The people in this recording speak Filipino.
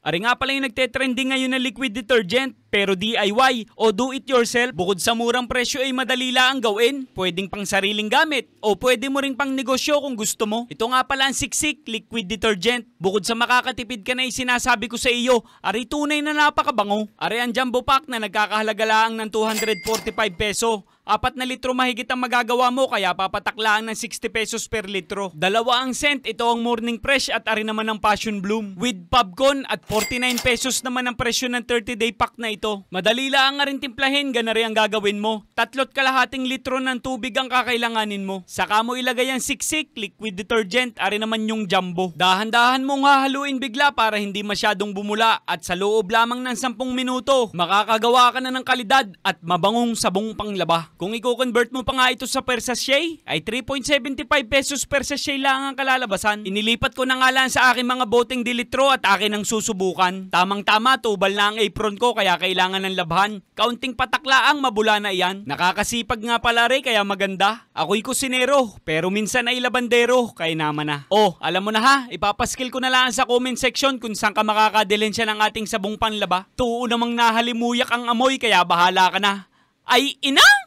Ari nga pala yung nagte-trending ngayon na liquid detergent, pero DIY o do it yourself. Bukod sa murang presyo ay madali lang gawin. Pwedeng pang sariling gamit o pwede mo ring pang negosyo kung gusto mo. Ito nga pala ang Siksik liquid detergent. Bukod sa makakatipid ka na sinasabi ko sa iyo, ari tunay na napakabango. Ari ang jumbo pack na nagkakahalaga lang ng 245 peso. 4 na litro mahigit ang magagawa mo kaya papataklaan ng 60 pesos per litro. Dalawa ang scent, ito ang Morning Fresh at ari naman ang Passion Bloom. With Popcorn at 49 pesos naman ang presyo ng 30-day pack na ito. Madali lang nga rin timplahin, ganari ang gagawin mo. 3 kalahating litro ng tubig ang kakailanganin mo. Saka mo ilagay ang Siksik liquid detergent, ari naman yung jumbo. Dahan-dahan mong hahaluin bigla para hindi masyadong bumula at sa loob lamang ng 10 minuto, makakagawa ka na ng kalidad at mabangong sabong panglaba. Kung i-convert mo pa nga ito sa per sachet, ay 3.75 pesos per sachet lang ang kalalabasan. Inilipat ko na nga lang sa aking mga boteng dilitro at akin ang susubukan. Tamang-tama, tubal na ang apron ko kaya kailangan ng labhan. Kaunting patakla ang mabula na iyan. Nakakasipag nga pala rin kaya maganda. Ako'y kusinero, pero minsan ay labandero, kaya naman na. Oh, alam mo na ha, ipapaskill ko na lang sa comment section kung saan ka makakadilensya ng ating sabong panlaba. Tuo namang nahalimuyak ang amoy kaya bahala ka na. Ay ina!